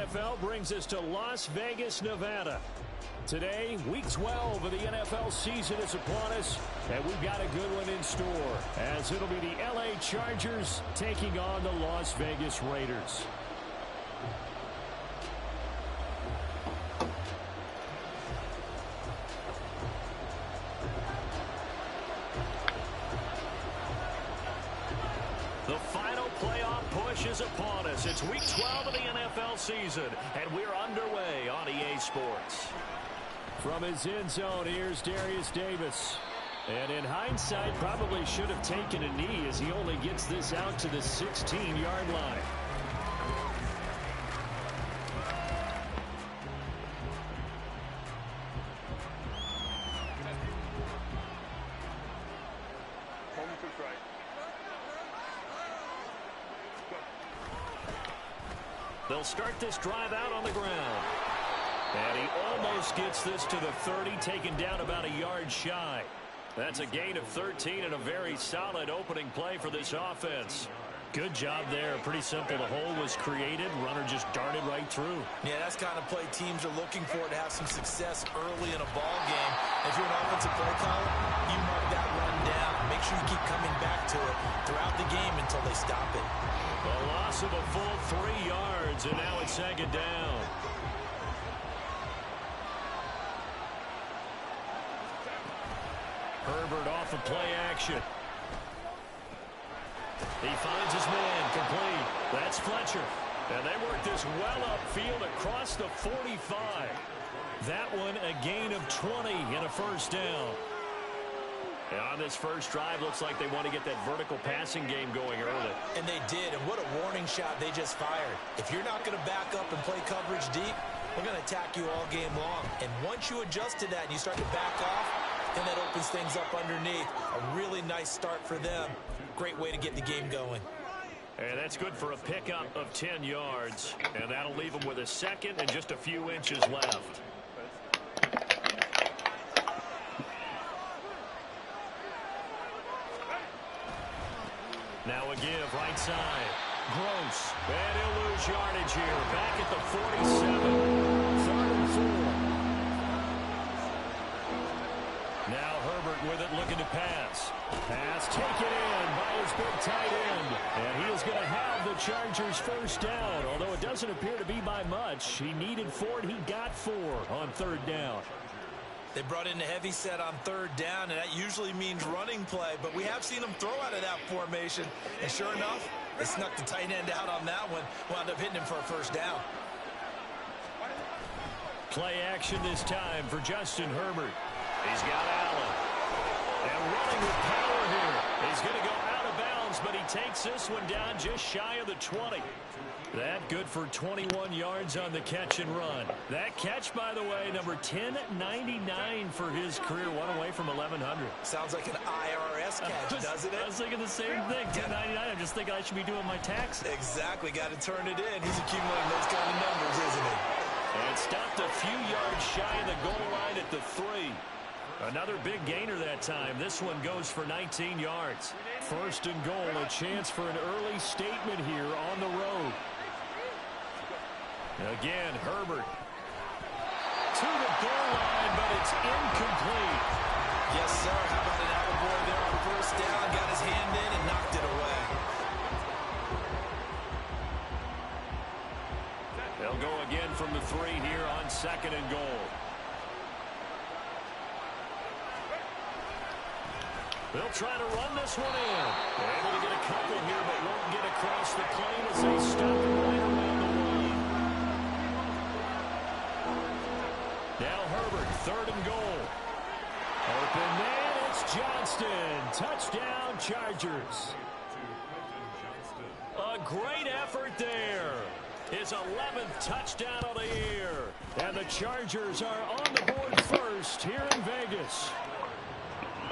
NFL brings us to Las Vegas, Nevada. Today, week 12 of the NFL season is upon us, and we've got a good one in store, as it'll be the LA Chargers taking on the Las Vegas Raiders. The final playoff push is upon us. It's week 12 of the NFL season, and we're underway on EA Sports. From his end zone, here's Darius Davis. And in hindsight, probably should have taken a knee as he only gets this out to the 16-yard line. They'll start this drive out on the ground. And he almost gets this to the 30, taken down about a yard shy. That's a gain of 13 and a very solid opening play for this offense. Good job there. Pretty simple. The hole was created. Runner just darted right through. Yeah, that's the kind of play teams are looking for to have some success early in a ball game. If you're an offensive play caller, you mark that run down. Make sure you keep coming back to it throughout the game until they stop it. A loss of a full 3 yards, and now it's second down. Herbert off of play action. He finds his man complete. That's Fletcher. And they work this well upfield across the 45. That one a gain of 20 and a first down. And on this first drive, looks like they want to get that vertical passing game going early. And they did, and what a warning shot they just fired. If you're not going to back up and play coverage deep, we're going to attack you all game long. And once you adjust to that and you start to back off, then that opens things up underneath. A really nice start for them. Great way to get the game going. And that's good for a pickup of 10 yards. And that'll leave them with a second and just a few inches left. Now a give right side. Gross. And he'll lose yardage here. Back at the 47. 3rd and 4. Now Herbert with it, looking to pass. Pass taken in by his big tight end. And he is going to have the Chargers first down. Although it doesn't appear to be by much. He needed 4 and he got 4 on 3rd down. They brought in a heavy set on 3rd down, and that usually means running play. But we have seen them throw out of that formation. And sure enough, they snuck the tight end out on that one. Wound up hitting him for a first down. Play action this time for Justin Herbert. He's got Allen. And running with power here. He's going to go out of bounds, but he takes this one down just shy of the 20. That good for 21 yards on the catch and run. That catch, by the way, number 1099 for his career. One away from 1,100. Sounds like an IRS catch, doesn't it? I was thinking the same thing. 1099. I'm just thinking I should be doing my taxes. Exactly. Got to turn it in. He's accumulating those kind of numbers, isn't he? And stopped a few yards shy of the goal line at the 3. Another big gainer that time. This one goes for 19 yards. 1st and goal, a chance for an early statement here on the road. Again, Herbert to the goal line, but it's incomplete. Yes, sir. How about an attaboy there on 1st down? Got his hand in and knocked it away. They'll go again from the 3 here on 2nd and goal. They'll try to run this one in. They're able to get a couple here, but won't get across the plane as they stop it right around the line. Now Herbert, 3rd and goal. Open man, it's Johnston. Touchdown, Chargers. A great effort there. His 11th touchdown of the year. And the Chargers are on the board first here in Vegas.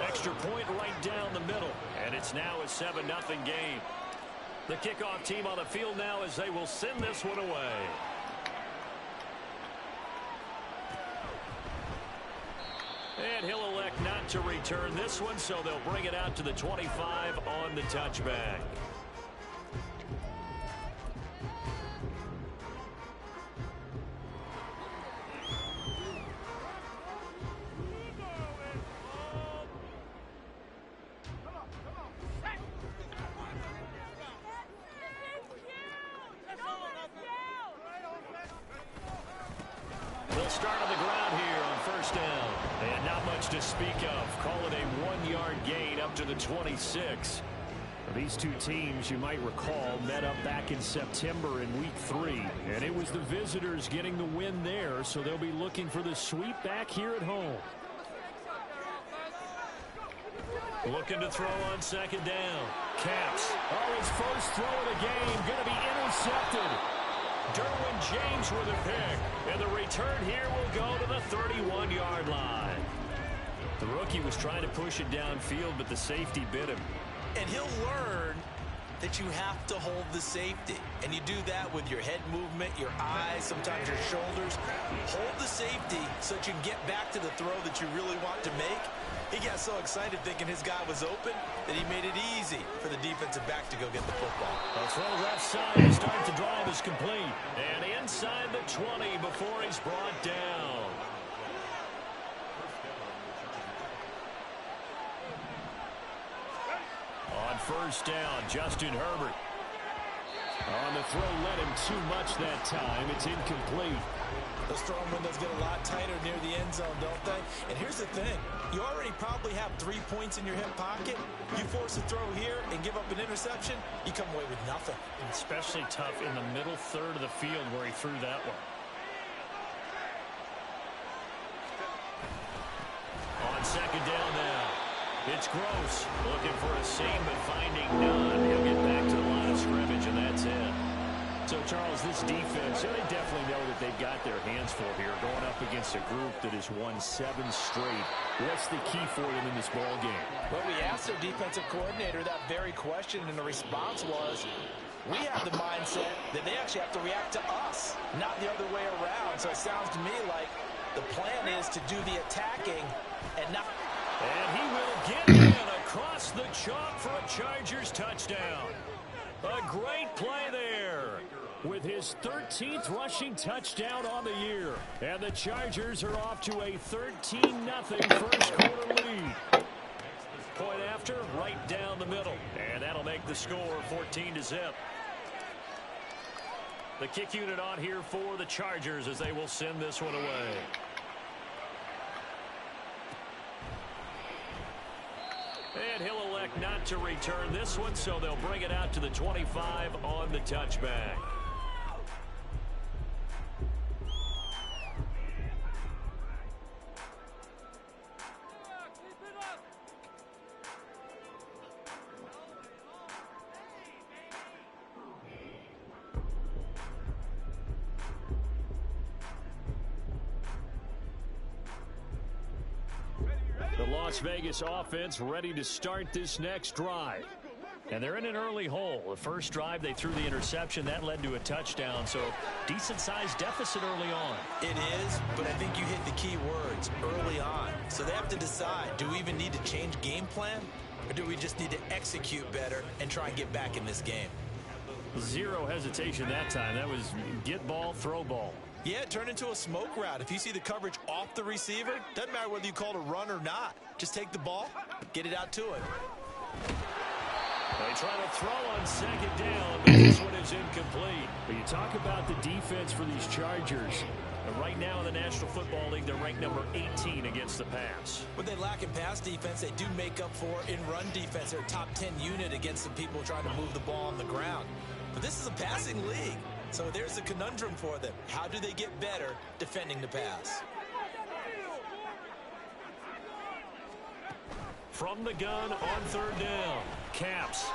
Extra point right down the middle. And it's now a 7-0 game. The kickoff team on the field now as they will send this one away. And he'll elect not to return this one, so they'll bring it out to the 25 on the touchback. They'll start on the ground here on first down. And not much to speak of. Call it a 1-yard gain up to the 26. These two teams, you might recall, met up back in September in Week 3. And it was the visitors getting the win there, so they'll be looking for the sweep back here at home. Looking to throw on second down. Caps. Oh, his first throw of the game. Going to be intercepted. Derwin James with a pick. And the return here will go to the 31-yard line. The rookie was trying to push it downfield, but the safety bit him. And he'll learn that you have to hold the safety. And you do that with your head movement, your eyes, sometimes your shoulders. Hold the safety so that you can get back to the throw that you really want to make. He got so excited thinking his guy was open that he made it easy for the defensive back to go get the football. A throw left side to start the drive is complete. And inside the 20 before he's brought down. On first down, Justin Herbert. On the throw, led him too much that time. It's incomplete. Those throwing windows get a lot tighter near the end zone, don't they? And here's the thing. You already probably have 3 points in your hip pocket. You force a throw here and give up an interception, you come away with nothing. Especially tough in the middle third of the field where he threw that one. On second down now. It's Gross. Looking for a seam, but finding none. He'll get back to the line of scrimmage, and that's it. So, Charles, this defense, they definitely know that they've got their hands full here, going up against a group that has won 7 straight. What's the key for them in this ball game? Well, we asked their defensive coordinator that very question, and the response was, we have the mindset that they actually have to react to us, not the other way around. So it sounds to me like the plan is to do the attacking and not... And he will get in across the chalk for a Chargers touchdown. A great play there with his 13th rushing touchdown on the year. And the Chargers are off to a 13-0 first quarter lead. Point after, right down the middle. And that'll make the score 14-0. The kick unit on here for the Chargers as they will send this one away. And he'll elect not to return this one, so they'll bring it out to the 25 on the touchback. Las Vegas offense ready to start this next drive. And they're in an early hole. The first drive, they threw the interception. That led to a touchdown. So decent-sized deficit early on. It is, but I think you hit the key words, early on. So they have to decide, do we even need to change game plan? Or do we just need to execute better and try and get back in this game? Zero hesitation that time. That was get ball, throw ball. Yeah, it turned into a smoke route. If you see the coverage off the receiver, doesn't matter whether you call it a run or not. Just take the ball, get it out to him. They try to throw on second down, but this one is incomplete. But you talk about the defense for these Chargers. Right now in the National Football League, they're ranked number 18 against the pass. What they lack in pass defense, they do make up for in run defense. They're a top 10 unit against the people trying to move the ball on the ground. But this is a passing league. So there's a conundrum for them. How do they get better defending the pass? From the gun on third down. Caps.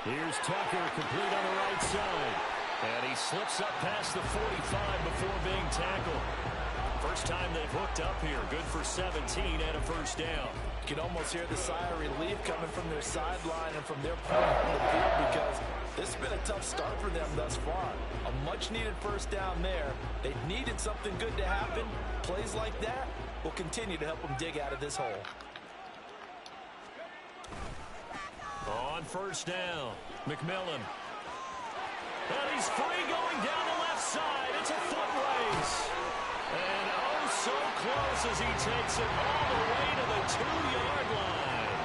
Here's Tucker, complete on the right side. And he slips up past the 45 before being tackled. First time they've hooked up here. Good for 17 and a first down. You can almost hear the sigh of relief coming from their sideline and from their point on the field because this has been a tough start for them thus far. A much-needed first down there. They needed something good to happen. Plays like that will continue to help them dig out of this hole. On first down, McMillan. And he's free going down the left side. It's a foot race. And oh, so close as he takes it all the way to the 2-yard line.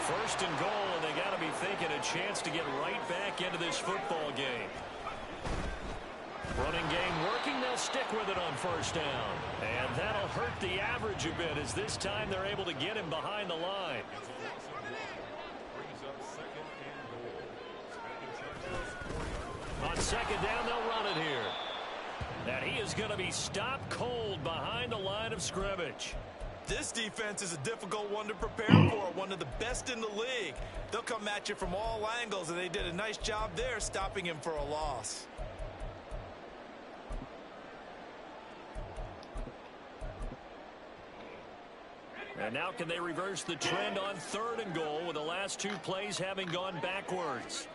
First and goal, and they got to be thinking a chance to get right back into this football game. Running game working. They'll stick with it on first down. And that'll hurt the average a bit as this time they're able to get him behind the line. On second down, they'll run it here. And he is going to be stopped cold behind the line of scrimmage. This defense is a difficult one to prepare for, one of the best in the league. They'll come at you from all angles, and they did a nice job there stopping him for a loss. And now can they reverse the trend on 3rd and goal with the last 2 plays having gone backwards?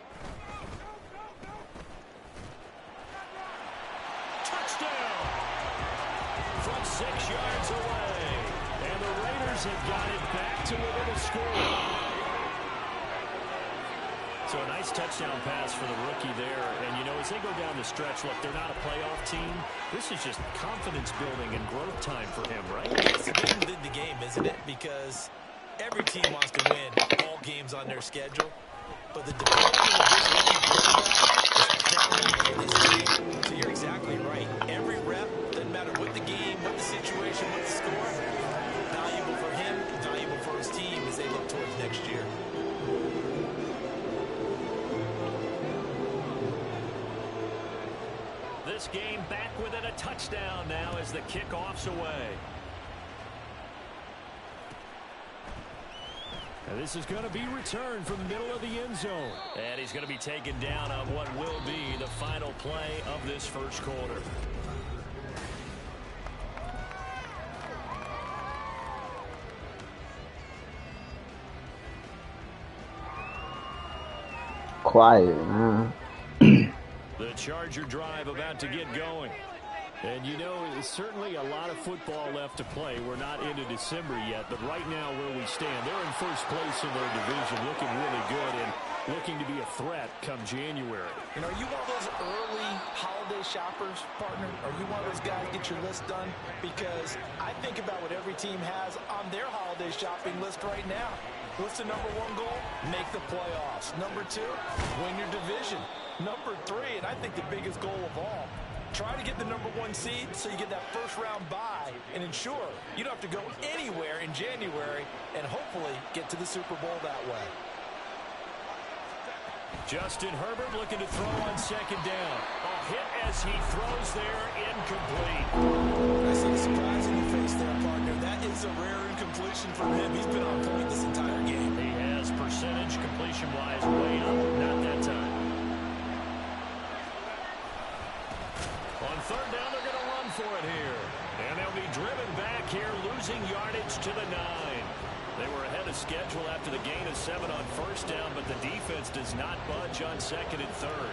Touchdown! From 6 yards away. And the Raiders have got it back to within a score. So a nice touchdown pass for the rookie there. And, you know, as they go down the stretch, look, they're not a playoff team. This is just confidence building and growth time for him, right? It's the game within the game, isn't it? Because every team wants to win all games on their schedule. But the development of this rookie quarterback is critical for this team. So you're exactly right. Every rep, doesn't matter what the game, what the situation, what the score, valuable for him, valuable for his team as they look towards next year. This game back within a touchdown now as the kickoff's away. And this is going to be returned from the middle of the end zone. And he's going to be taken down on what will be the final play of this first quarter. Quiet, man. The Charger drive about to get going. And, you know, certainly a lot of football left to play. We're not into December yet, but right now where we stand, they're in first place in their division, looking really good and looking to be a threat come January. And are you one of those early holiday shoppers, partner? Are you one of those guys get your list done? Because I think about what every team has on their holiday shopping list right now. What's the number 1 goal? Make the playoffs. Number 2, win your division. Number 3, and I think the biggest goal of all, try to get the number 1 seed so you get that first-round bye and ensure you don't have to go anywhere in January and hopefully get to the Super Bowl that way. Justin Herbert looking to throw on second down. A hit as he throws there, incomplete. I see the surprise in your face there, partner. That is a rare incompletion for him. He's been on point this entire game. He has percentage completion-wise way up, not that time. On third down, they're going to run for it here. And they'll be driven back here, losing yardage to the 9. They were ahead of schedule after the gain of 7 on first down, but the defense does not budge on second and third.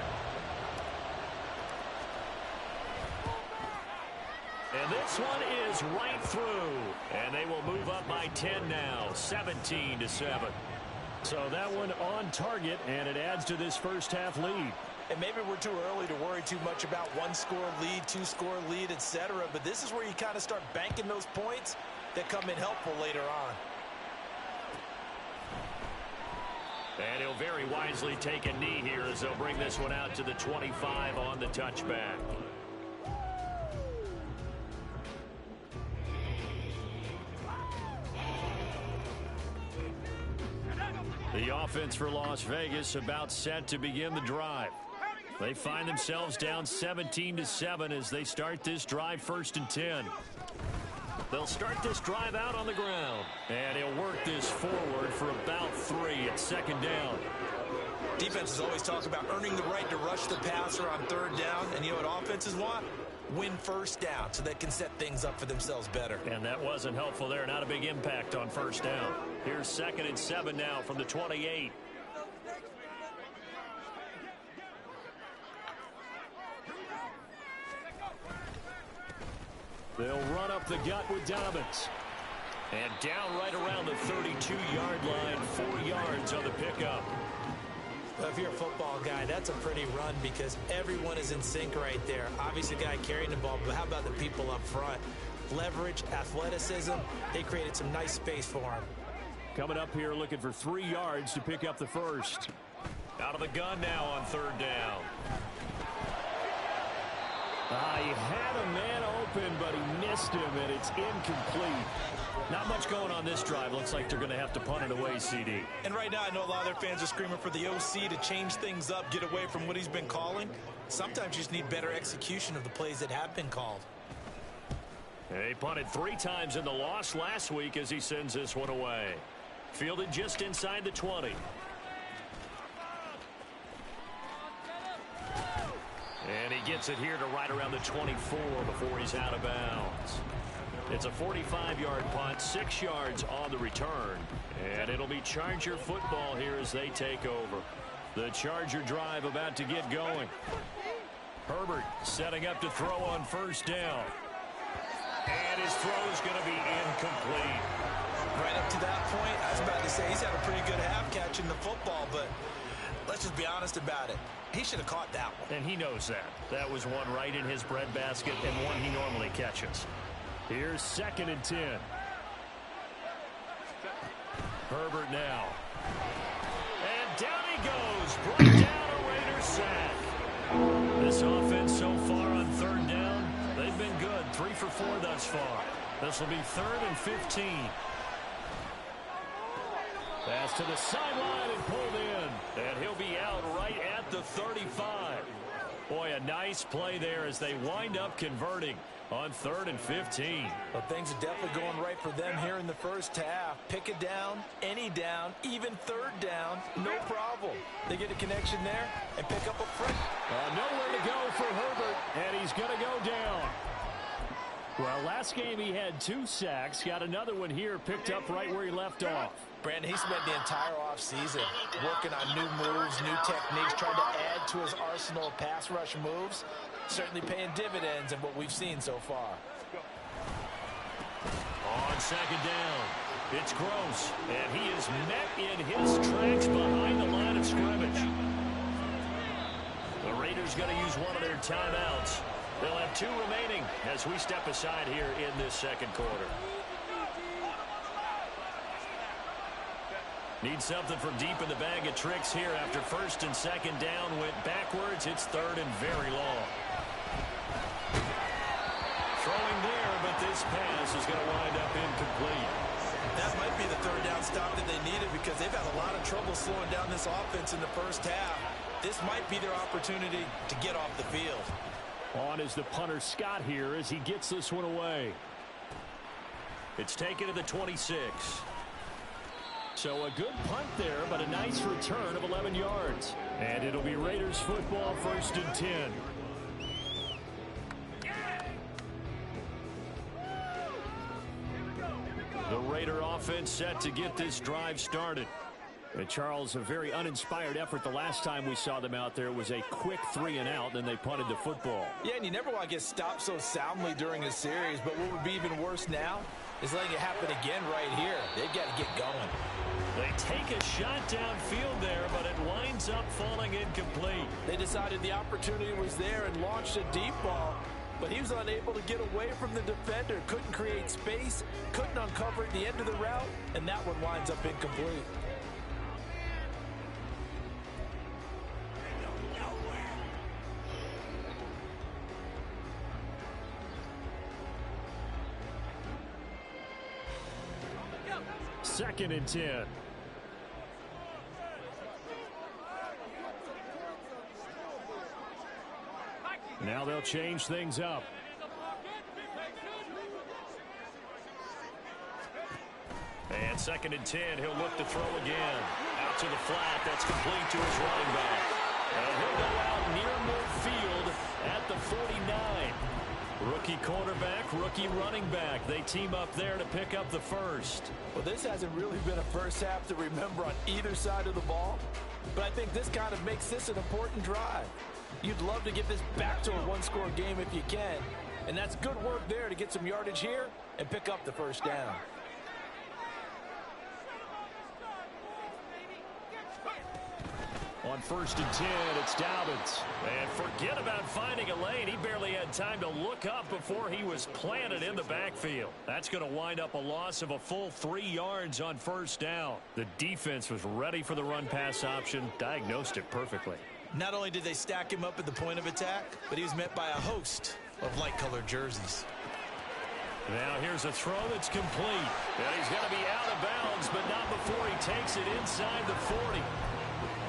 And this one is right through. And they will move up by 10 now, 17-7. So that one on target, and it adds to this first half lead. And maybe we're too early to worry too much about 1-score lead, 2-score lead, etc. But this is where you kind of start banking those points that come in helpful later on. And he'll very wisely take a knee here as they'll bring this one out to the 25 on the touchback. The offense for Las Vegas about set to begin the drive. They find themselves down 17-7 as they start this drive 1st and 10. They'll start this drive out on the ground. And he'll work this forward for about 3 at second down. Defenses always talk about earning the right to rush the passer on third down. And you know what offenses want? Win first down so they can set things up for themselves better. And that wasn't helpful there. Not a big impact on first down. Here's 2nd and 7 now from the 28. They'll run up the gut with Dobbins. And down right around the 32-yard line, 4 yards on the pickup. If you're a football guy, that's a pretty run because everyone is in sync right there. Obviously, the guy carrying the ball, but how about the people up front? Leverage, athleticism, they created some nice space for him. Coming up here looking for 3 yards to pick up the first. Out of the gun now on third down. He had a man open, but he missed him, and it's incomplete. Not much going on this drive. Looks like they're going to have to punt it away, CD. And right now, I know a lot of their fans are screaming for the OC to change things up, get away from what he's been calling. Sometimes you just need better execution of the plays that have been called. They punted 3 times in the loss last week as he sends this one away. Fielded just inside the 20. And he gets it here to right around the 24 before he's out of bounds. It's a 45-yard punt, 6 yards on the return. And it'll be Charger football here as they take over. The Charger drive about to get going. Herbert setting up to throw on first down. And his throw's going to be incomplete. Right up to that point, I was about to say he's had a pretty good half catching the football, but let's just be honest about it. He should have caught that one. And he knows that. That was one right in his breadbasket and one he normally catches. Here's 2nd and 10. Herbert now. And down he goes. Brought down a Raider sack. This offense so far on 3rd down, they've been good. 3 for 4 thus far. This will be 3rd and 15. Pass to the sideline and pulled in. And he'll be out right at the 35. Boy, a nice play there as they wind up converting on 3rd and 15. Well, things are definitely going right for them here in the first half. Pick it down, any down, even 3rd down, no problem. They get a connection there and pick up a front. Nowhere to go for Herbert, and he's going to go down. Well, last game he had 2 sacks. Got another one here picked up right where he left off. Brandon, he spent the entire offseason working on new moves, new techniques, trying to add to his arsenal of pass rush moves. Certainly paying dividends in what we've seen so far. On 2nd down, it's Gross, and he is met in his tracks behind the line of scrimmage. The Raiders going to use one of their timeouts. They'll have 2 remaining as we step aside here in this 2nd quarter. Need something from deep in the bag of tricks here after 1st and 2nd down went backwards. It's 3rd and very long. Throwing there, but this pass is going to wind up incomplete. That might be the 3rd down stop that they needed because they've had a lot of trouble slowing down this offense in the first half. This might be their opportunity to get off the field. On is the punter Scott here as he gets this one away. It's taken to the 26. So a good punt there, but a nice return of 11 yards. And it'll be Raiders football 1st and 10. The Raider offense set to get this drive started. And Charles, a very uninspired effort the last time we saw them out there. It was a quick 3 and out, then they punted the football. Yeah, and you never want to get stopped so soundly during a series, but what would be even worse now is letting it happen again right here. They've got to get going. They take a shot downfield there, but it winds up falling incomplete. They decided the opportunity was there and launched a deep ball, but he was unable to get away from the defender. Couldn't create space, couldn't uncover at the end of the route, and that one winds up incomplete. Second and 10. Now they'll change things up. And 2nd and 10, he'll look to throw again. Out to the flat, that's complete to his running back. And he'll go out near midfield at the 49. Rookie quarterback, rookie running back. They team up there to pick up the first. Well, this hasn't really been a first half to remember on either side of the ball, but I think this kind of makes this an important drive. You'd love to get this back to a one-score game if you can, and that's good work there to get some yardage here and pick up the first down. On 1st and 10, it's Dobbins. And forget about finding a lane. He barely had time to look up before he was planted in the backfield. That's going to wind up a loss of a full 3 yards on 1st down. The defense was ready for the run-pass option, diagnosed it perfectly. Not only did they stack him up at the point of attack, but he was met by a host of light-colored jerseys. Now here's a throw that's complete. And he's going to be out of bounds, but not before he takes it inside the 40.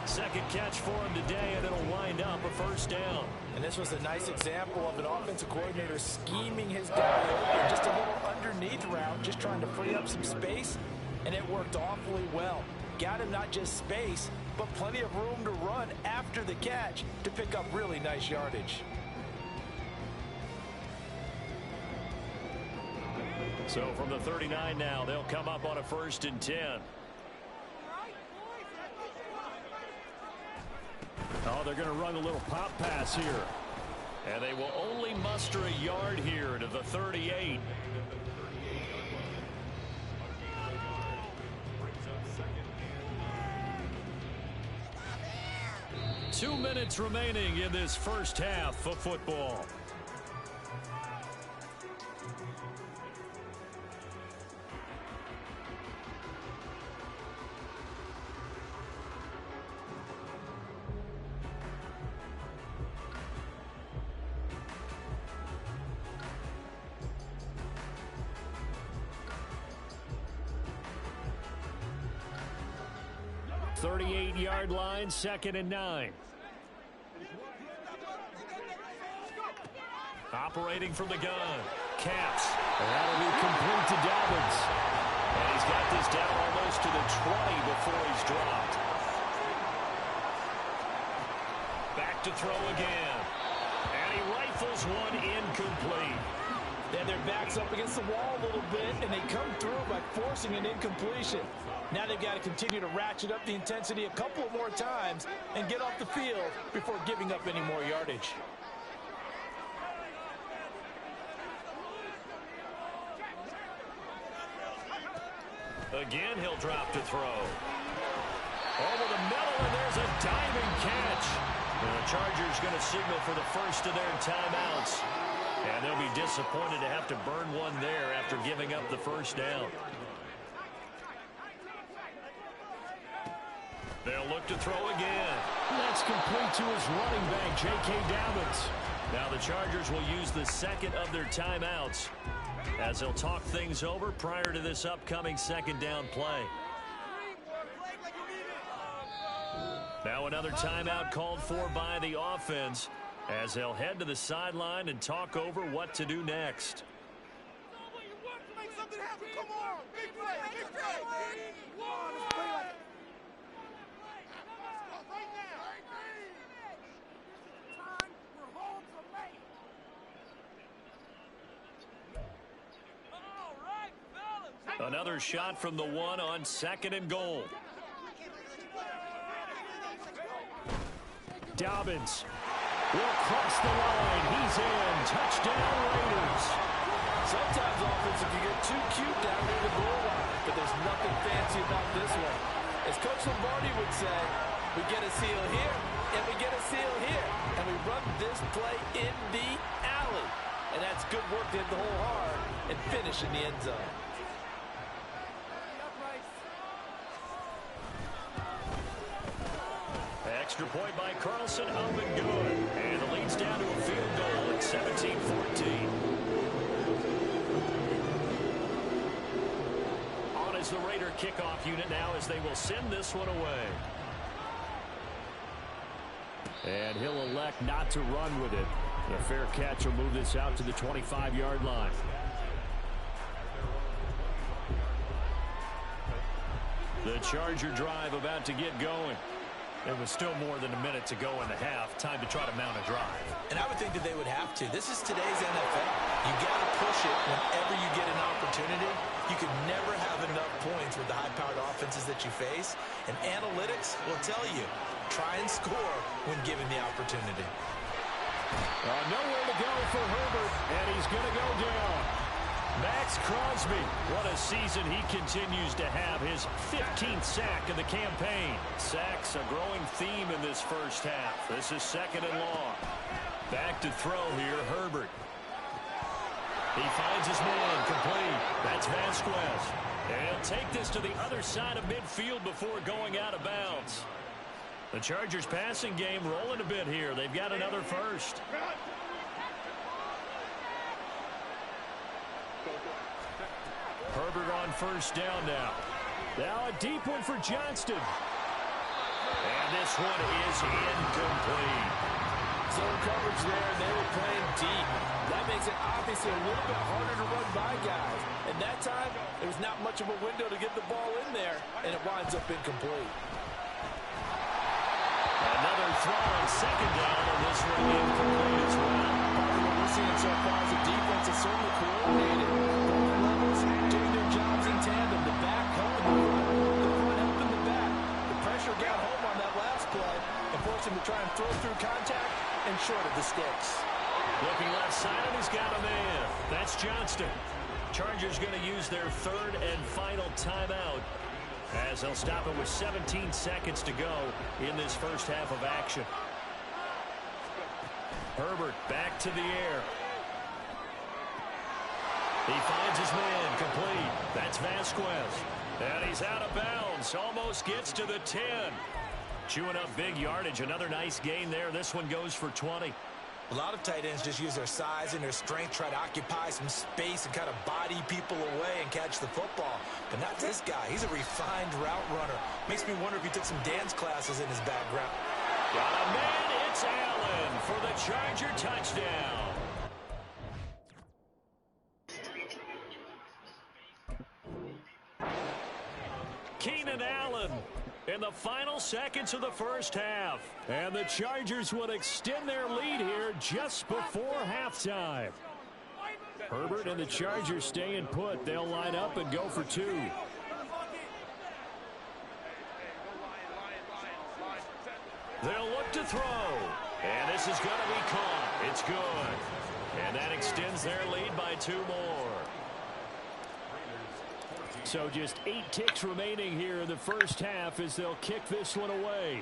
Second catch for him today, and it'll wind up a first down. And this was a nice example of an offensive coordinator scheming his guy open, just a little underneath route, just trying to free up some space, and it worked awfully well. Got him not just space, but plenty of room to run after the catch to pick up really nice yardage. So from the 39 now, they'll come up on a 1st and 10. Oh, they're going to run a little pop pass here. And they will only muster a yard here to the 38. Two minutes remaining in this first half of football. Yard line, 2nd and 9. Operating from the gun. Caps. That'll be complete to Dobbins. And he's got this down almost to the 20 before he's dropped. Back to throw again. And he rifles one incomplete. Then their backs up against the wall a little bit, and they come through by forcing an incompletion. Now they've got to continue to ratchet up the intensity a couple more times and get off the field before giving up any more yardage. Again, he'll drop to throw. Over the middle, and there's a diving catch. And the Chargers going to signal for the first of their timeouts. And they'll be disappointed to have to burn one there after giving up the first down. They'll look to throw again. That's complete to his running back, J.K. Dobbins. Now the Chargers will use the second of their timeouts as they'll talk things over prior to this upcoming 2nd down play. Now another timeout called for by the offense as they'll head to the sideline and talk over what to do next. Another shot from the one on 2nd and goal. Dobbins will cross the line. He's in. Touchdown, Raiders. Sometimes offense, if you get too cute down near the goal line, but there's nothing fancy about this one. As Coach Lombardi would say, we get a seal here, and we get a seal here, and we run this play in the alley. And that's good work to hit the hole hard and finish in the end zone. Extra point by Carlson, up and good. And the lead's down to a field goal at 17-14. On is the Raider kickoff unit now as they will send this one away. And he'll elect not to run with it. A fair catch will move this out to the 25-yard line. The Charger drive about to get going. There was still more than a minute to go in the half. Time to try to mount a drive. And I would think that they would have to. This is today's NFL. You got to push it whenever you get an opportunity. You can never have enough points with the high-powered offenses that you face. And analytics will tell you, try and score when given the opportunity. Nowhere to go for Herbert, and he's going to go down. Max Crosby, what a season he continues to have. His 15th sack of the campaign. Sacks a growing theme in this first half. This is 2nd and long. Back to throw here, Herbert. He finds his man, complete. That's Vasquez. And he'll take this to the other side of midfield before going out of bounds. The Chargers passing game rolling a bit here. They've got another first. Herbert on first down now. Now a deep one for Johnston. And this one is incomplete. Zone coverage there, and they were playing deep. That makes it obviously a little bit harder to run by guys. And that time, there was not much of a window to get the ball in there, and it winds up incomplete. Another throw on second down, and this one incomplete as well. What we're seeing so far is the defense is certainly coordinated. Both levels doing their jobs in tandem. The back helping the front, the front helping the back. The pressure got home on that last play and forced him to try and throw through contact and short of the sticks. Looking left side, and he's got a man. That's Johnston. Chargers going to use their third and final timeout as they'll stop it with 17 seconds to go in this first half of action. Herbert back to the air. He finds his man, complete. That's Vasquez. And he's out of bounds, almost gets to the 10. Chewing up big yardage, another nice gain there. This one goes for 20. A lot of tight ends just use their size and their strength, try to occupy some space and kind of body people away and catch the football. But not this guy. He's a refined route runner. Makes me wonder if he took some dance classes in his background. Got a man, it's Allen for the Charger touchdown. Keenan Allen in the final seconds of the first half. And the Chargers will extend their lead here just before halftime. Herbert and the Chargers staying put. They'll line up and go for two. They'll look to throw. And this is going to be caught. It's good. And that extends their lead by 2 more. So just 8 ticks remaining here in the first half as they'll kick this one away.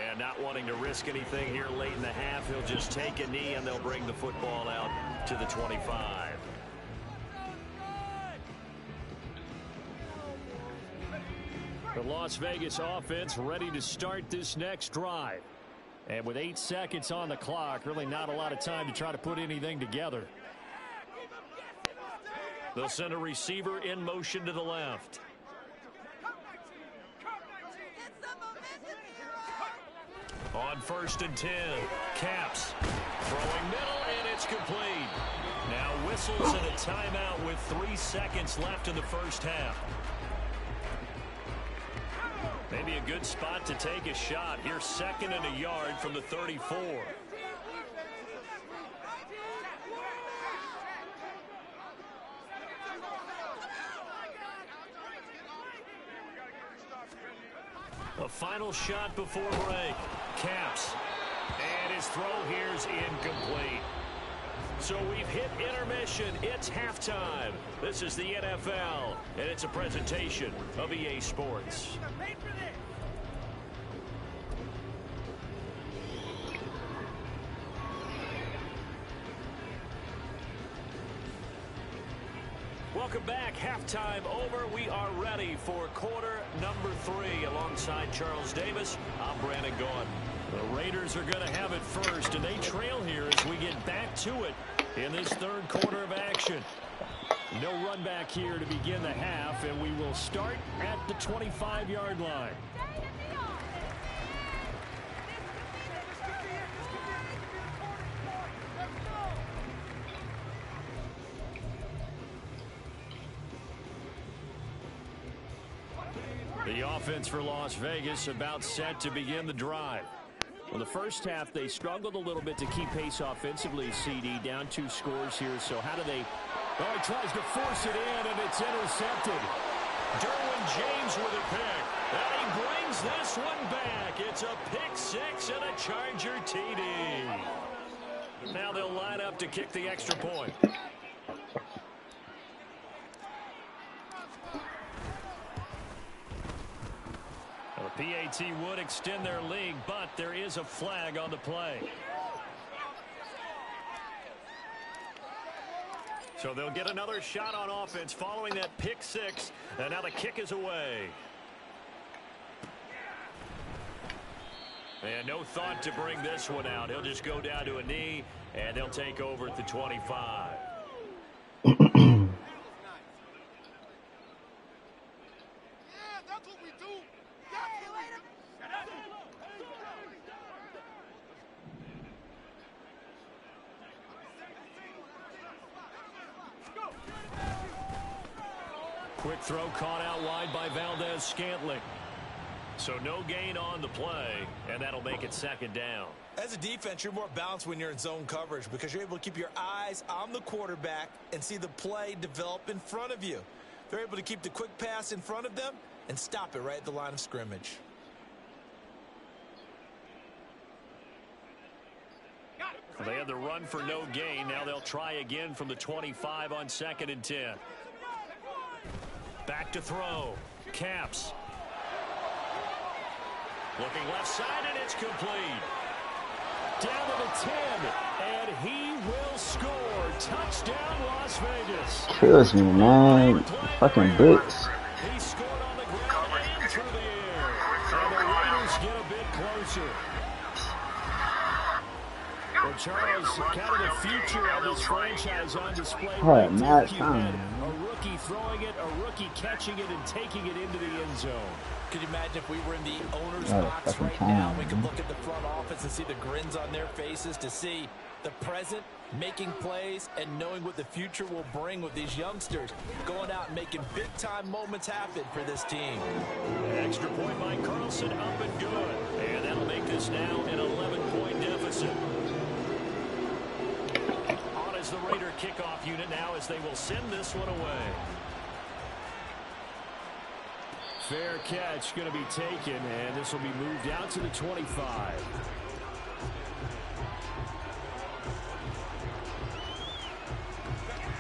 And not wanting to risk anything here late in the half, he'll just take a knee and they'll bring the football out to the 25. The Las Vegas offense ready to start this next drive. And with 8 seconds on the clock, really not a lot of time to try to put anything together. They'll send a receiver in motion to the left. On 1st and 10, Caps throwing middle, and it's complete. Now whistles and a timeout with 3 seconds left in the first half. Maybe a good spot to take a shot. Here, 2nd and a yard from the 34. A final shot before break. Caps. And his throw here's incomplete. So we've hit intermission. It's halftime. This is the NFL, and it's a presentation of EA Sports. Welcome back. Halftime over. We are ready for quarter number 3. Alongside Charles Davis, I'm Brandon Gaudin. The Raiders are going to have it first, and they trail here as we get back to it in this 3rd quarter of action. No run back here to begin the half, and we will start at the 25-yard line. The offense for Las Vegas about set to begin the drive. Well, the first half, they struggled a little bit to keep pace offensively, CD, down 2 scores here. So how do they... Oh, he tries to force it in, and it's intercepted. Derwin James with a pick. And he brings this one back. It's a pick 6 and a Charger TD. Now they'll line up to kick the extra point. PAT would extend their lead, but there is a flag on the play. So they'll get another shot on offense following that pick 6, and now the kick is away. And no thought to bring this one out. He'll just go down to a knee, and they'll take over at the 25. Quick throw caught out wide by Valdez-Scantling. So no gain on the play, and that'll make it second down. As a defense, you're more balanced when you're in zone coverage because you're able to keep your eyes on the quarterback and see the play develop in front of you. They're able to keep the quick pass in front of them and stop it right at the line of scrimmage. They had the run for no gain. Now they'll try again from the 25 on 2nd and 10. Back to throw. Caps. Looking left side, and it's complete. Down to the 10, and he will score. Touchdown, Las Vegas. Kills me, man. Fucking bricks. He scored on the ground and through the air. And the Raiders get a bit closer. Well, Charles, kind of the future of this franchise on display. Right, You mad had time. a rookie throwing it, a rookie catching it, and taking it into the end zone. Could you imagine if we were in the owner's Oh, box fucking right time, now? We man. could look at the front office and see the grins on their faces, to see the present making plays and knowing what the future will bring with these youngsters going out and making big-time moments happen for this team. Extra point by Carlson, up and good. And that'll make this now an 11-point deficit. On as the Raider kickoff unit now as they will send this one away. Fair catch going to be taken, and this will be moved out to the 25.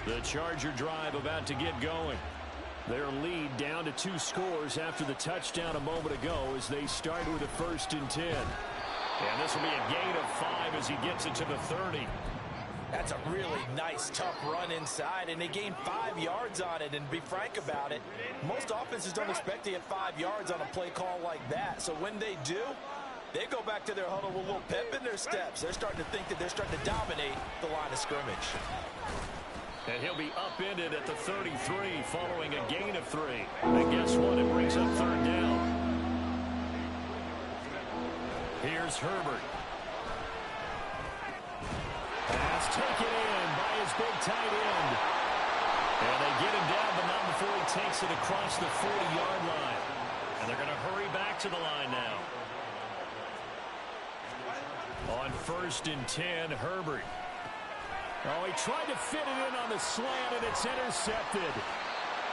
The Charger drive about to get going. Their lead down to 2 scores after the touchdown a moment ago as they start with a 1st and 10. And this will be a gain of 5 as he gets it to the 30. That's a really nice, tough run inside, and they gained 5 yards on it. And to be frank about it, most offenses don't expect to get 5 yards on a play call like that. So when they do, they go back to their huddle with a little pep in their steps. They're starting to think that they're starting to dominate the line of scrimmage. And he'll be upended at the 33 following a gain of 3. And guess what? It brings up 3rd down. Here's Herbert. Pass taken in by his big tight end. And they get him down, but not before he takes it across the 40-yard line. And they're going to hurry back to the line now. On 1st and 10, Herbert. Oh, he tried to fit it in on the slant, and it's intercepted.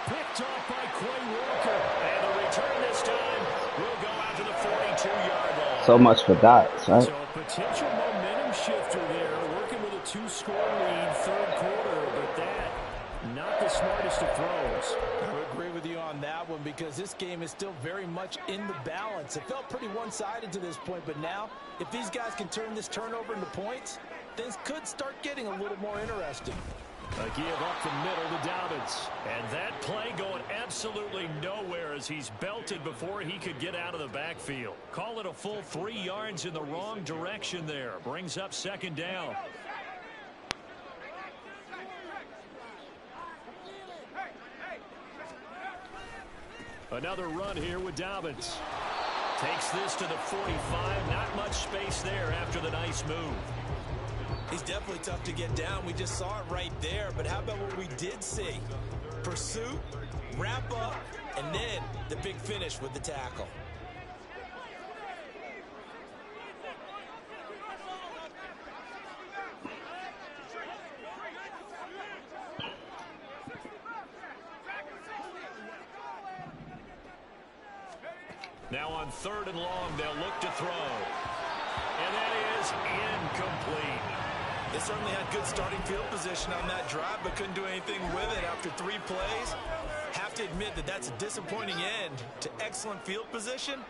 Picked off by Quay Walker. And the return this time will go out to the 42-yard line. So much for that, right? So potential momentum shifter there, working with a 2-score lead, 3rd quarter, but that, not the smartest of throws. I would agree with you on that one because this game is still very much in the balance. It felt pretty one-sided to this point, but now, if these guys can turn this turnover into points, things could start getting a little more interesting. A give up the middle to Dobbins. And that play going absolutely nowhere as he's belted before he could get out of the backfield. Call it a full 3 yards in the wrong direction there. Brings up 2nd down. Another run here with Dobbins. Takes this to the 45. Not much space there after the nice move. He's definitely tough to get down. We just saw it right there. But how about what we did see? Pursuit, wrap up, and then the big finish with the tackle. Now on 3rd and long, they'll look to throw. And that is incomplete. They certainly had good starting field position on that drive, but couldn't do anything with it after 3 plays. Have to admit that that's a disappointing end to excellent field position.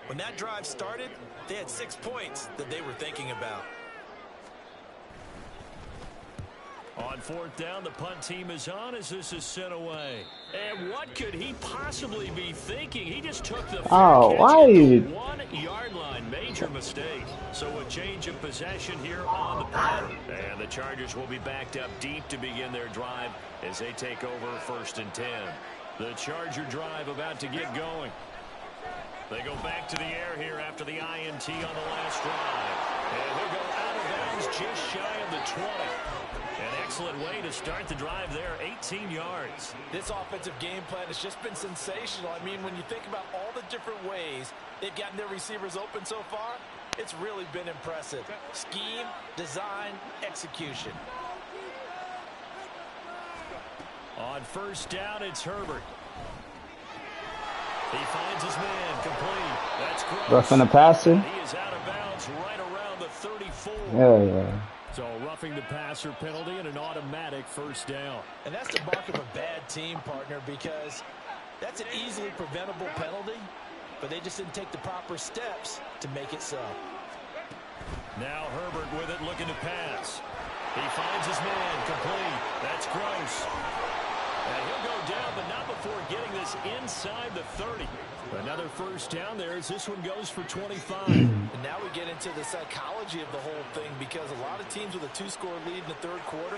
When that drive started, they had 6 points that they were thinking about. On 4th down, the punt team is on as this is sent away. And what could he possibly be thinking? He just took the Oh, catch why at the you? 1-yard line. Major mistake. So a change of possession here on the play. And the Chargers will be backed up deep to begin their drive as they take over 1st and 10. The Charger drive about to get going. They go back to the air here after the INT on the last drive. And they'll go out of bounds just shy of the 20. An excellent way to start the drive there, 18 yards. This offensive game plan has just been sensational. I mean, when you think about all the different ways they've gotten their receivers open so far, it's really been impressive. Scheme, design, execution. On 1st down, it's Herbert. He finds his man, complete. That's gross. Roughing the passer? He is out of bounds right around the 34. Yeah, yeah. So roughing the passer penalty and an automatic 1st down. And that's the mark of a bad team, partner, because that's an easily preventable penalty, but they just didn't take the proper steps to make it so. Now Herbert with it, looking to pass. He finds his man, complete. That's gross. And he'll go down, but not before getting this inside the 30. Another 1st down there as this one goes for 25. And now we get into the psychology of the whole thing, because a lot of teams with a 2-score lead in the 3rd quarter,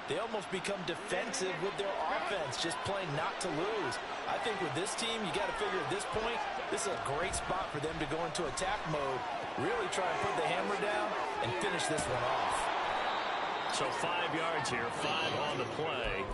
they almost become defensive with their offense, just playing not to lose. I think with this team, you got to figure at this point, this is a great spot for them to go into attack mode, really try and put the hammer down and finish this one off. So 5 yards here, 5 on the play.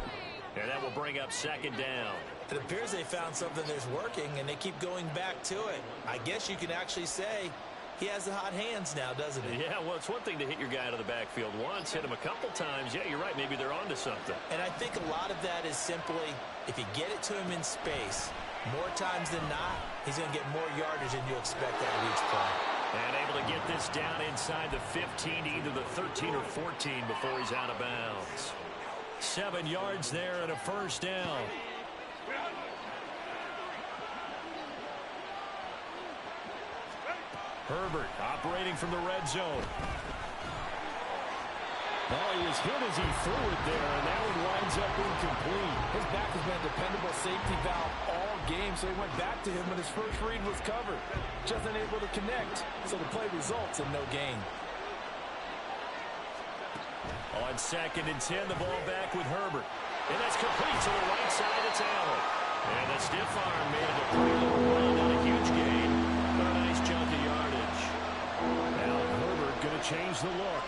And that will bring up 2nd down. It appears they found something that's working, and they keep going back to it. I guess you can actually say he has the hot hands now, doesn't he? Yeah, well, it's one thing to hit your guy out of the backfield once, hit him a couple times. Yeah, you're right. Maybe they're onto something. And I think a lot of that is simply, if you get it to him in space, more times than not, he's going to get more yardage than you expect out of each play. And able to get this down inside the 15 to either the 13 or 14 before he's out of bounds. 7 yards there and a 1st down. Herbert operating from the red zone. Oh, he was hit as he threw it there, and that one winds up incomplete. His back has been a dependable safety valve all game, so he went back to him when his first read was covered. Just unable to connect, so the play results in no gain. On 2nd and 10, the ball back with Herbert. And that's complete to the right side. It's Allen. And the stiff arm made it a pretty little run. Not a huge gain, but a nice chunk of yardage. Now Herbert going to change the look.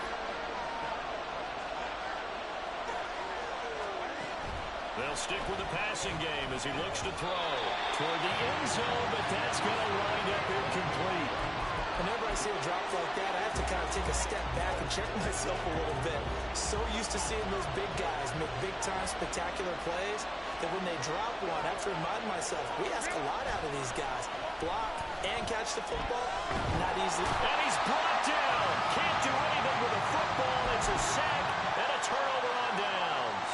They'll stick with the passing game as he looks to throw toward the end zone, but that's going to wind up incomplete. Whenever I see a drop like that, I have to kind of take a step back and check myself a little bit. So used to seeing those big guys make big-time spectacular plays that when they drop one, I have to remind myself, we ask a lot out of these guys. Block and catch the football, not easy. And he's brought down. Can't do anything with a football. It's a sack and a turnover on downs.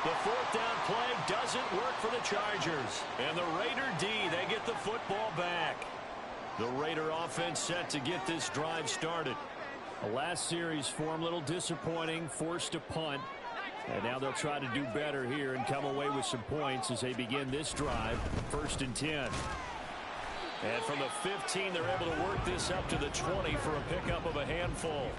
The 4th down play doesn't work for the Chargers. And the Raider D, they get the football back. The Raider offense set to get this drive started. The last series form a little disappointing, forced a punt. And now they'll try to do better here and come away with some points as they begin this drive, 1st and 10. And from the 15, they're able to work this up to the 20 for a pickup of a handful.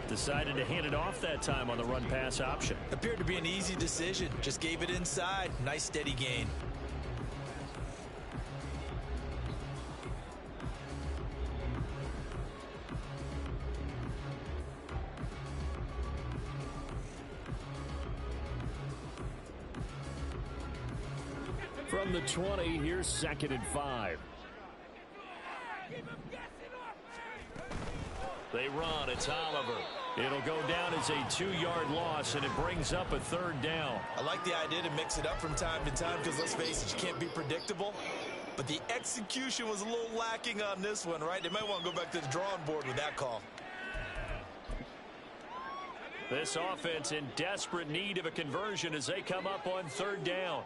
Decided to hand it off that time on the run-pass option. Appeared to be an easy decision. Just gave it inside. Nice steady gain. From the 20, here's 2nd and 5. They run. It's Oliver. It'll go down as a 2-yard loss, and it brings up a 3rd down. I like the idea to mix it up from time to time because, let's face it, you can't be predictable. But the execution was a little lacking on this one, right? They might want to go back to the drawing board with that call. This offense in desperate need of a conversion as they come up on 3rd down.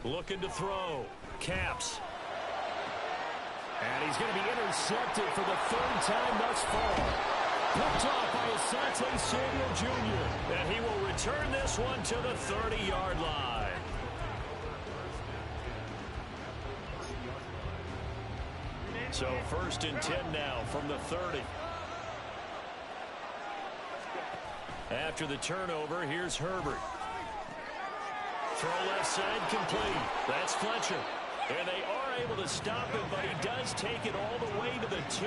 Looking to throw. Caps. And he's going to be intercepted for the 3rd time thus far. Picked off by Asante Samuel Jr. And he will return this one to the 30-yard line. So 1st and 10 now from the 30. After the turnover, here's Herbert. Throw left side complete. That's Fletcher. And they are able to stop him, but he does take it all the way to the 2.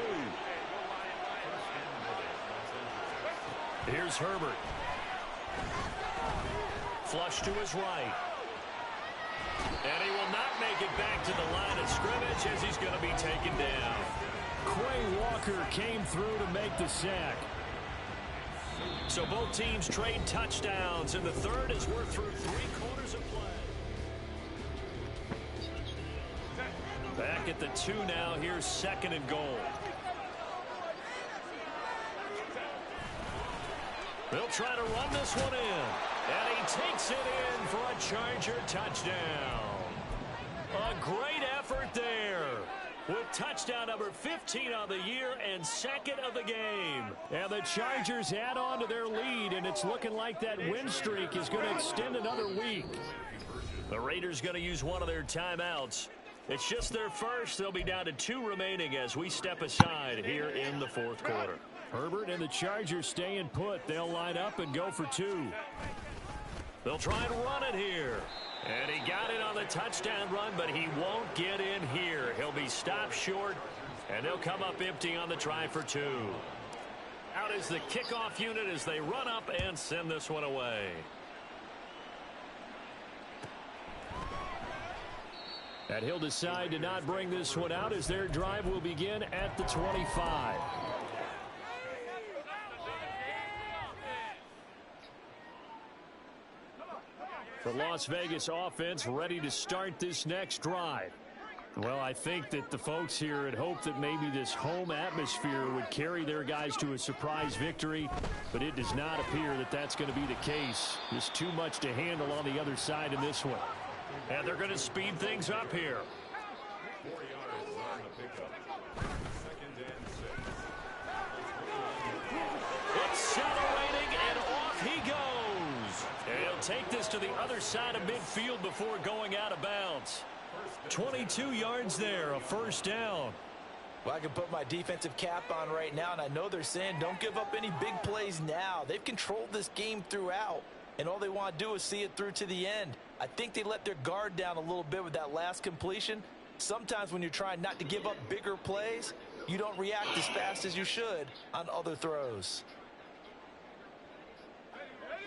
Here's Herbert. Flush to his right. And he will not make it back to the line of scrimmage as he's going to be taken down. Quay Walker came through to make the sack. So both teams trade touchdowns, and the third as we're through 3 quarters of play. Back at the 2 now. Here's 2nd and goal. They'll try to run this one in. And he takes it in for a Charger touchdown. A great effort there, with touchdown number 15 on the year and 2nd of the game. And the Chargers add on to their lead, and it's looking like that win streak is going to extend another week. The Raiders going to use one of their timeouts. It's just their first. They'll be down to 2 remaining as we step aside here in the 4th quarter. Herbert and the Chargers staying put. They'll line up and go for 2. They'll try and run it here. And he got it on the touchdown run, but he won't get in here. He'll be stopped short, and they'll come up empty on the try for 2. Out is the kickoff unit as they run up and send this one away. And he'll decide to not bring this one out as their drive will begin at the 25. The Las Vegas offense ready to start this next drive. Well, I think that the folks here had hoped that maybe this home atmosphere would carry their guys to a surprise victory, but it does not appear that that's going to be the case. There's too much to handle on the other side in this one. And they're going to speed things up here. Accelerating, and off he goes. And he'll take this to the other side of midfield before going out of bounds. 22 yards there, a 1st down. Well, I can put my defensive cap on right now, and I know they're saying don't give up any big plays now. They've controlled this game throughout, and all they want to do is see it through to the end. I think they let their guard down a little bit with that last completion. Sometimes when you're trying not to give up bigger plays, you don't react as fast as you should on other throws.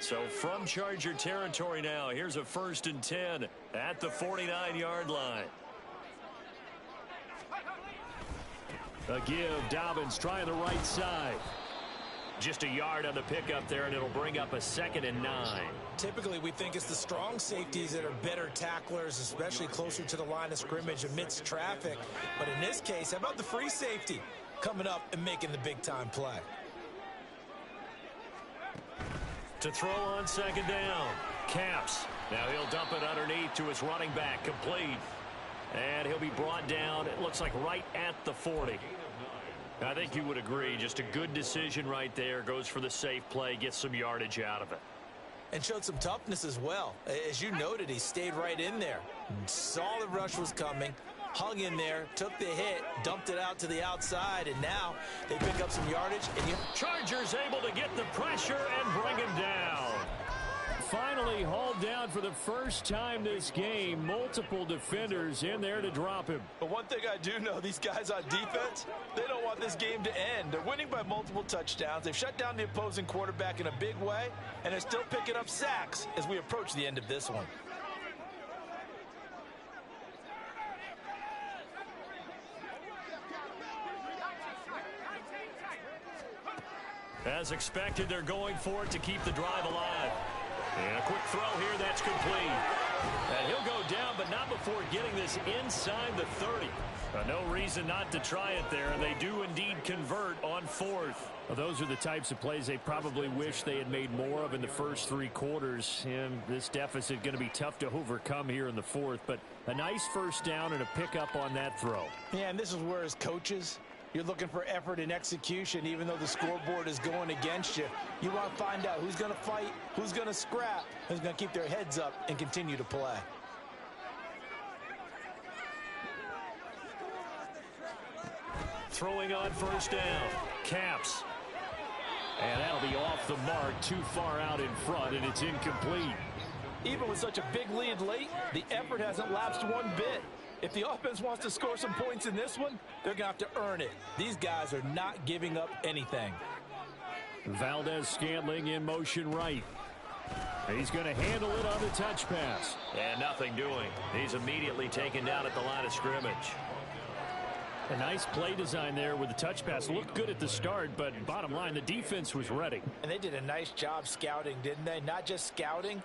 So from Charger territory now, here's a 1st and 10 at the 49-yard line. A give, Dobbins trying the right side. Just a yard on the pickup there, and it'll bring up a 2nd and 9. Typically, we think it's the strong safeties that are better tacklers, especially closer to the line of scrimmage amidst traffic. But in this case, how about the free safety coming up and making the big-time play? To throw on 2nd down. Caps. Now he'll dump it underneath to his running back. Complete. And he'll be brought down, it looks like right at the 40. I think you would agree. Just a good decision right there. Goes for the safe play. Gets some yardage out of it. And showed some toughness as well. As you noted, he stayed right in there. Saw the rush was coming. Hung in there, took the hit, dumped it out to the outside, and now they pick up some yardage. And Chargers able to get the pressure and bring him down. Finally hauled down for the first time this game. Multiple defenders in there to drop him. But one thing I do know, these guys on defense, they don't want this game to end. They're winning by multiple touchdowns. They've shut down the opposing quarterback in a big way, and they're still picking up sacks as we approach the end of this one. As expected, they're going for it to keep the drive alive. And a quick throw here, that's complete. And he'll go down, but not before getting this inside the 30. No reason not to try it there, and they do indeed convert on 4th. Well, those are the types of plays they probably wish they had made more of in the first 3 quarters. And this deficit going to be tough to overcome here in the 4th. But a nice 1st down and a pickup on that throw. Yeah, and this is where his coaches You're looking for effort and execution, even though the scoreboard is going against you. You want to find out who's going to fight, who's going to scrap, who's going to keep their heads up and continue to play. Throwing on first down. Caps. And that'll be off the mark, too far out in front, and it's incomplete. Even with such a big lead late, the effort hasn't lapsed one bit. If the offense wants to score some points in this one, they're going to have to earn it. These guys are not giving up anything. Valdez-Scantling in motion right. He's going to handle it on the touch pass. And nothing doing. He's immediately taken down at the line of scrimmage. A nice play design there with the touch pass. Looked good at the start, but bottom line, the defense was ready. And they did a nice job scouting, didn't they? Not just scouting,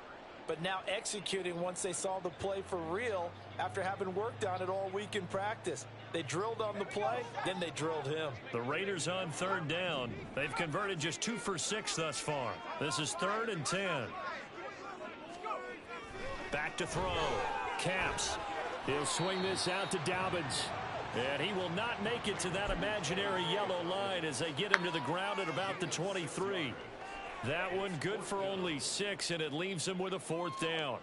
but now executing once they saw the play for real after having worked on it all week in practice. They drilled on the play, then they drilled him. The Raiders on third down. They've converted just 2 for 6 thus far. This is 3rd and 10. Back to throw. Caps. He'll swing this out to Dobbins. And he will not make it to that imaginary yellow line as they get him to the ground at about the 23. That one good for only 6, and it leaves him with a 4th down.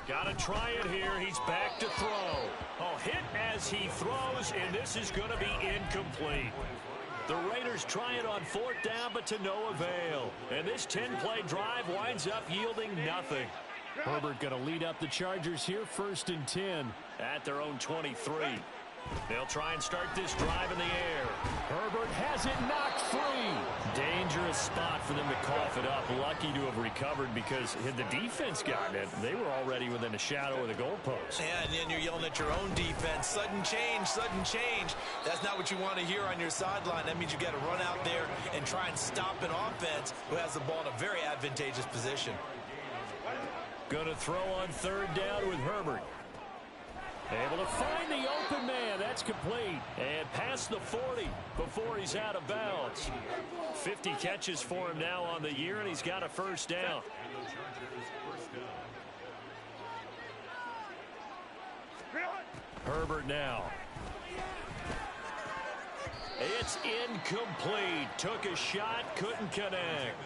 Got to try it here. He's back to throw. Oh, hit as he throws, and this is going to be incomplete. The Raiders try it on 4th down, but to no avail. And this 10-play drive winds up yielding nothing. Herbert going to lead up the Chargers here, 1st and 10 at their own 23. They'll try and start this drive in the air. Herbert has it knocked free. Dangerous spot for them to cough it up. Lucky to have recovered because had the defense gotten it, they were already within a shadow of the goalpost. And then you're yelling at your own defense. Sudden change, sudden change. That's not what you want to hear on your sideline. That means you got to run out there and try and stop an offense who has the ball in a very advantageous position. Going to throw on 3rd down with Herbert. Able to find the open man. That's complete. And past the 40 before he's out of bounds. 50 catches for him now on the year, and he's got a 1st down. Herbert now. It's incomplete. Took a shot, couldn't connect.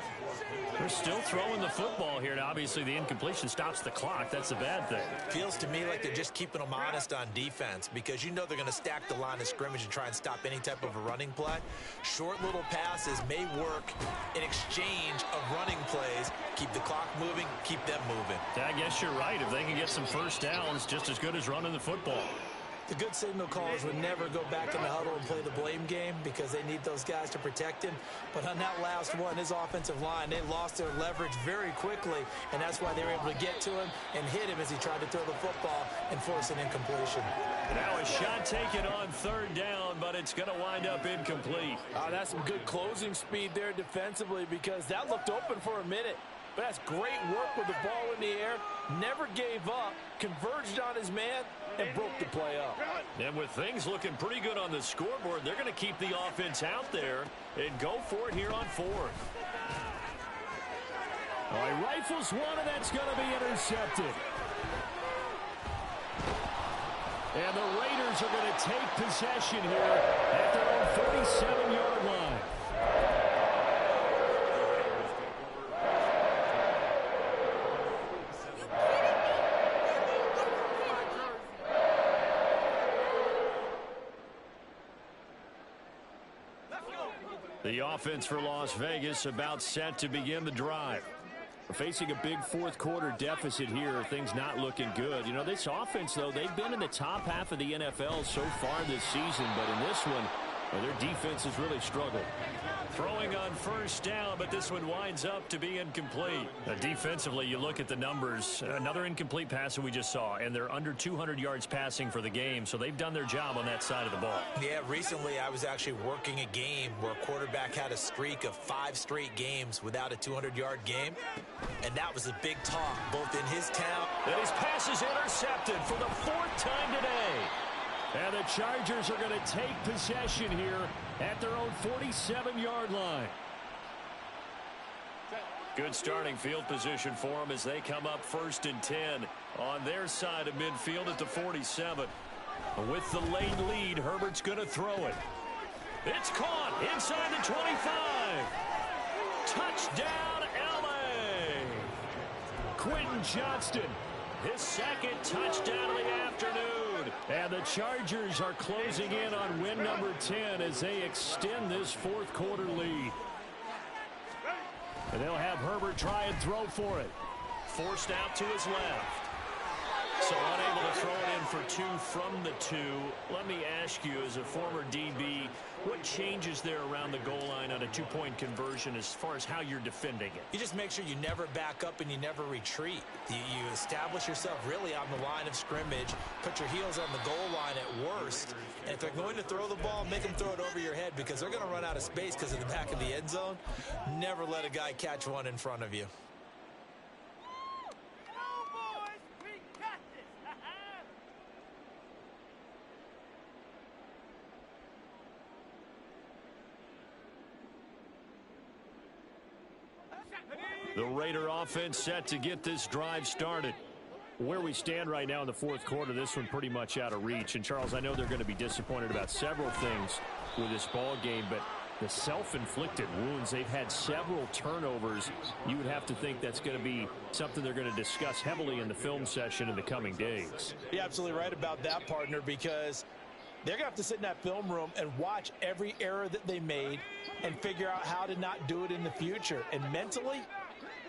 They're still throwing the football here. Now, obviously, the incompletion stops the clock. That's a bad thing. Feels to me like they're just keeping them honest on defense because you know they're going to stack the line of scrimmage and try and stop any type of a running play. Short little passes may work in exchange of running plays. Keep the clock moving, keep them moving. I guess you're right. If they can get some 1st downs, just as good as running the football. The good signal callers would never go back in the huddle and play the blame game because they need those guys to protect him. But on that last one, his offensive line, they lost their leverage very quickly, and that's why they were able to get to him and hit him as he tried to throw the football and force an incompletion. Now a shot taken on 3rd down, but it's going to wind up incomplete. That's some good closing speed there defensively because that looked open for a minute. But that's great work with the ball in the air. Never gave up, converged on his man, and broke the play up. And with things looking pretty good on the scoreboard, they're going to keep the offense out there and go for it here on 4th. All right, rifles one, and that's going to be intercepted. And the Raiders are going to take possession here at their own 47-yard line. The offense for Las Vegas about set to begin the drive. We're facing a big 4th quarter deficit here. Things not looking good. You know, this offense, though, they've been in the top half of the NFL so far this season. But in this one, Well, their defense has really struggled. Throwing on first down, but this one winds up to be incomplete. Defensively, you look at the numbers. Another incomplete pass that we just saw, and they're under 200 yards passing for the game, so they've done their job on that side of the ball. Yeah, recently I was actually working a game where a quarterback had a streak of 5 straight games without a 200-yard game, and that was a big talk both in his town. And his pass is intercepted for the 4th time today. And the Chargers are going to take possession here at their own 47-yard line. Good starting field position for them as they come up 1st and 10 on their side of midfield at the 47. With the late lead, Herbert's going to throw it. It's caught inside the 25. Touchdown, L.A. Quentin Johnston, his 2nd touchdown of the afternoon. And the Chargers are closing in on win number 10 as they extend this 4th quarter lead. And they'll have Herbert try and throw for it. Forced out to his left. So unable to throw it in for 2 from the 2. Let me ask you, as a former DB, what changes there around the goal line on a 2-point conversion as far as how you're defending it? You just make sure you never back up and you never retreat. You establish yourself really on the line of scrimmage, put your heels on the goal line at worst, and if they're going to throw the ball, make them throw it over your head because they're going to run out of space because of the back of the end zone. Never let a guy catch one in front of you. The Raider offense set to get this drive started. Where we stand right now in the 4th quarter, this one pretty much out of reach. And, Charles, I know they're going to be disappointed about several things with this ball game, but the self-inflicted wounds, they've had several turnovers. You would have to think that's going to be something they're going to discuss heavily in the film session in the coming days. You're absolutely right about that, partner, because they're going to have to sit in that film room and watch every error that they made and figure out how to not do it in the future. And mentally,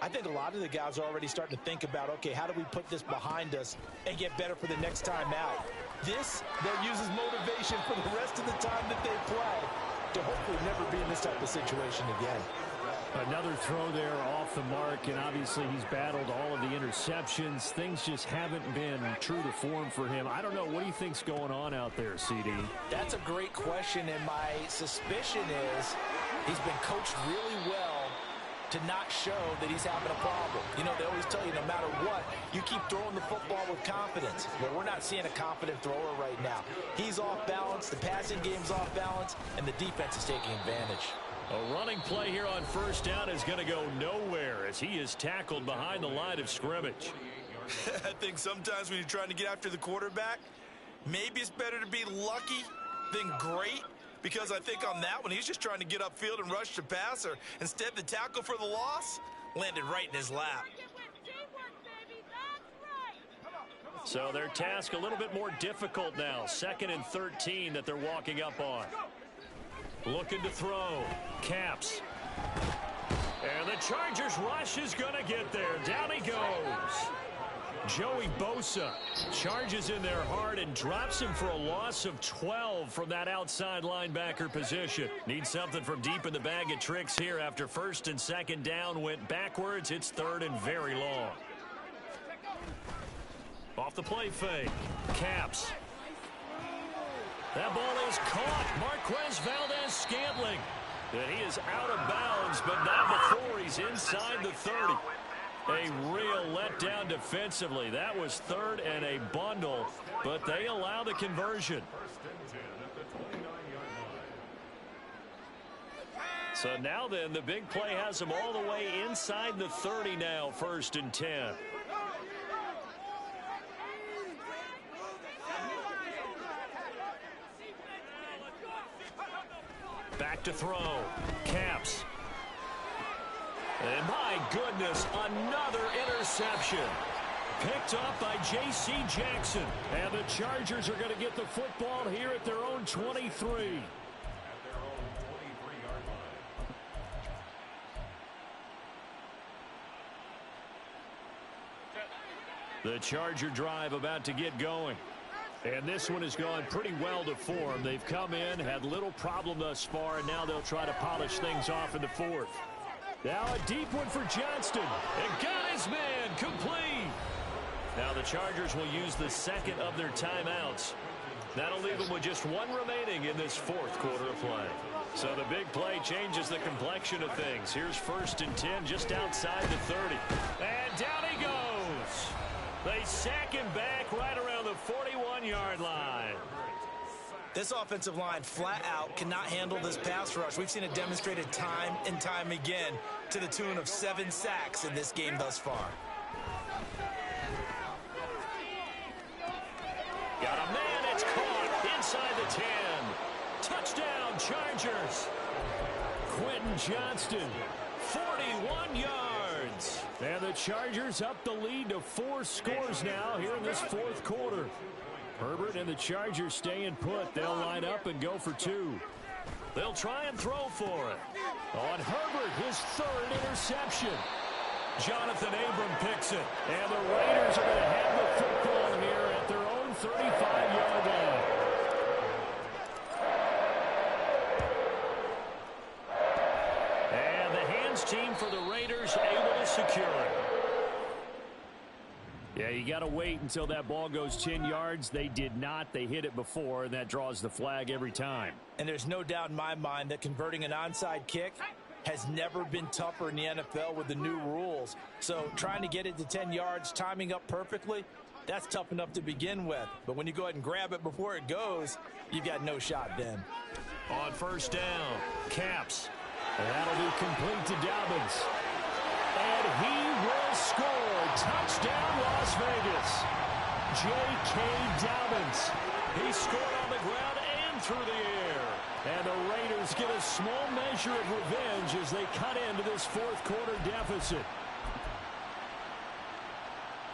I think a lot of the guys are already starting to think about, okay, how do we put this behind us and get better for the next time out? This, they'll use as motivation for the rest of the time that they play to hopefully never be in this type of situation again. Another throw there off the mark, and obviously he's battled all of the interceptions. Things just haven't been true to form for him. I don't know. What do you think's going on out there, CD? That's a great question, and my suspicion is he's been coached really well to not show that he's having a problem. You know, they always tell you no matter what, you keep throwing the football with confidence. Well, we're not seeing a confident thrower right now. He's off balance, the passing game's off balance, and the defense is taking advantage. A running play here on first down is going to go nowhere as he is tackled behind the line of scrimmage. I think sometimes when you're trying to get after the quarterback, maybe it's better to be lucky than great. Because I think on that one, he's just trying to get upfield and rush the passer. Instead, the tackle for the loss landed right in his lap. So their task a little bit more difficult now. 2nd and 13 that they're walking up on. Looking to throw. Caps. And the Chargers rush is going to get there. Down he goes. Joey Bosa charges in there hard and drops him for a loss of 12 from that outside linebacker position. Needs something from deep in the bag of tricks here after 1st and 2nd down went backwards. It's 3rd and very long. Off the play fake. Caps. That ball is caught. Marquez Valdez-Scantling. And he is out of bounds, but not before he's inside the 30. A real letdown defensively. That was 3rd and a bundle, but they allow the conversion. So now then, the big play has them all the way inside the 30 now, 1st and 10. Back to throw. Caps. And my goodness, another interception. Picked up by J.C. Jackson. And the Chargers are going to get the football here at their own 23. The Charger drive about to get going. And this one has gone pretty well to form. They've come in, had little problem thus far, and now they'll try to polish things off in the fourth. Now a deep one for Johnston. And got his man complete. Now the Chargers will use the second of their timeouts. That'll leave them with just one remaining in this fourth quarter of play. So the big play changes the complexion of things. Here's 1st and 10 just outside the 30. And down he goes. They sack him back right around the 41-yard line. This offensive line flat out cannot handle this pass rush. We've seen it demonstrated time and time again to the tune of 7 sacks in this game thus far. Got a man, it's caught inside the 10. Touchdown, Chargers. Quentin Johnston, 41 yards. And the Chargers up the lead to 4 scores now here in this fourth quarter. Herbert and the Chargers staying put. They'll line up and go for 2. They'll try and throw for it. On Herbert, his 3rd interception. Jonathan Abram picks it. And the Raiders are going to have the football here at their own 35-yard line. And the hands team for the Raiders able to secure it. Yeah, you got to wait until that ball goes 10 yards. They did not. They hit it before, and that draws the flag every time. And there's no doubt in my mind that converting an onside kick has never been tougher in the NFL with the new rules. So trying to get it to 10 yards, timing up perfectly, that's tough enough to begin with. But when you go ahead and grab it before it goes, you've got no shot then. On 1st down, Caps. And that'll be complete to Dobbins. And he will score. Touchdown, Las Vegas. J.K. Dobbins. He scored on the ground and through the air. And the Raiders get a small measure of revenge as they cut into this fourth quarter deficit.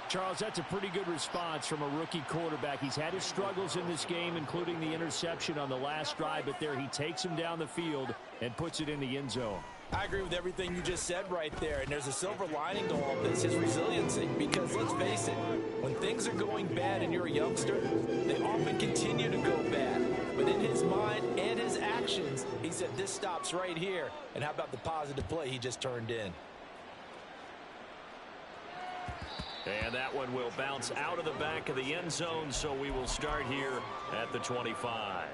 Charles, that's a pretty good response from a rookie quarterback. He's had his struggles in this game, including the interception on the last drive, but there he takes him down the field and puts it in the end zone. I agree with everything you just said right there, and there's a silver lining to all this, his resiliency, because let's face it, when things are going bad and you're a youngster, they often continue to go bad. But in his mind and his actions, he said this stops right here, and how about the positive play he just turned in? And that one will bounce out of the back of the end zone, so we will start here at the 25.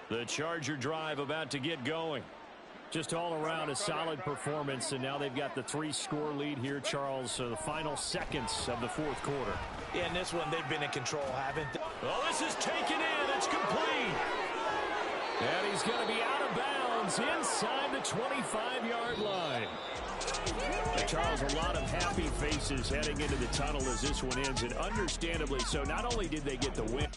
The Charger drive about to get going. Just all around a solid performance, and now they've got the 3-score lead here, Charles. So the final seconds of the fourth quarter. Yeah, in this one, they've been in control, haven't they? Oh, this is taken in. It's complete. And he's going to be out of bounds inside the 25-yard line. Charles, a lot of happy faces heading into the tunnel as this one ends, and understandably so. Not only did they get the win.